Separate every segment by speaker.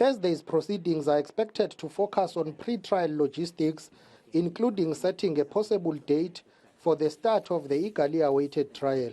Speaker 1: Thursday's proceedings are expected to focus on pre-trial logistics, including setting a possible date for the start of the eagerly awaited trial.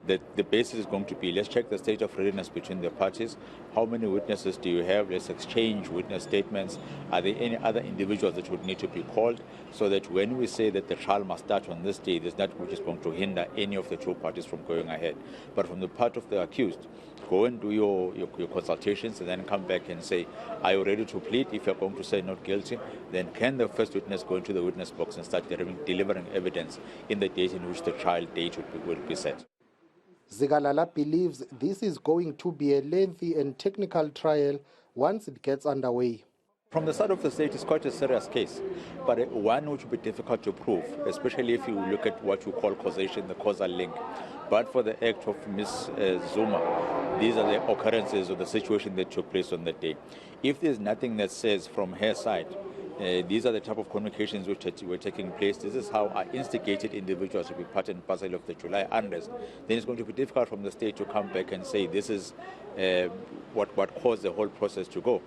Speaker 2: The basis is going to be, let's check the state of readiness between the parties. How many witnesses do you have? Let's exchange witness statements. Are there any other individuals that would need to be called so that when we say that the trial must start on this day, there's nothing which is going to hinder any of the two parties from going ahead. But from the part of the accused, go and do your consultations and then come back and say, are you ready to plead? If you're going to say not guilty, then can the first witness go into the witness box and start delivering evidence in the date in which the trial date will be set?
Speaker 1: Zikalala believes this is going to be a lengthy and technical trial once it gets underway.
Speaker 2: From the side of the state, it's quite a serious case, but one which will be difficult to prove, especially if you look at what you call causation, the causal link. But for the act of Ms. Zuma, these are the occurrences or the situation that took place on that day. If there's nothing that says from her side, these are the type of communications which were taking place, this is how I instigated individuals to be part and parcel of the July unrest, then it's going to be difficult from the state to come back and say this is what caused the whole process to go.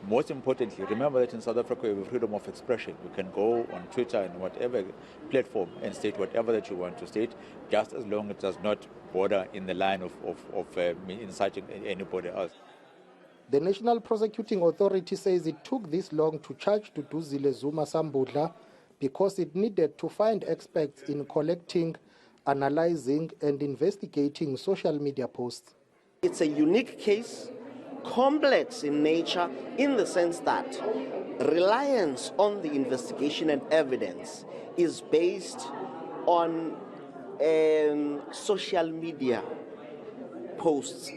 Speaker 2: Most importantly, remember that in South Africa we have freedom of expression. You can go on Twitter and whatever platform and state whatever that you want to state, just as long as it does not border in the line of inciting anybody else.
Speaker 1: The National Prosecuting Authority says it took this long to charge Duduzile Zuma-Sambudla because it needed to find experts in collecting, analyzing and investigating social media posts.
Speaker 3: It's a unique case, complex in nature in the sense that reliance on the investigation and evidence is based on social media posts.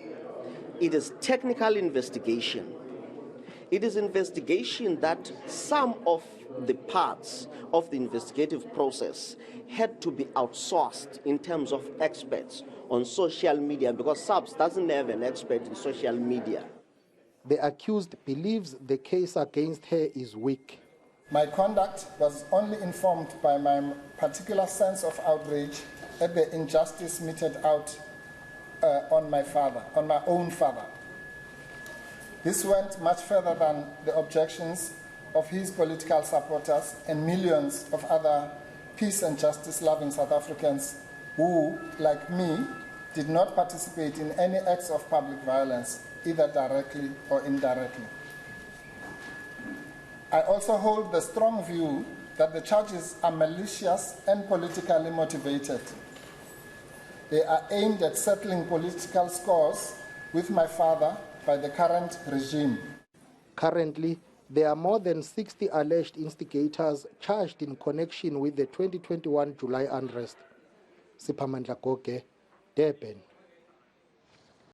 Speaker 3: It is technical investigation. It is investigation that some of the parts of the investigative process had to be outsourced in terms of experts on social media because SAPS doesn't have an expert in social media.
Speaker 1: The accused believes the case against her is weak.
Speaker 4: My conduct was only informed by my particular sense of outrage at the injustice meted out on my own father. This went much further than the objections of his political supporters and millions of other peace and justice-loving South Africans who, like me, did not participate in any acts of public violence, either directly or indirectly. I also hold the strong view that the charges are malicious and politically motivated. They are aimed at settling political scores with my father by the current regime.
Speaker 1: Currently, there are more than 60 alleged instigators charged in connection with the 2021 July unrest. Siphamandla Goge, Durban.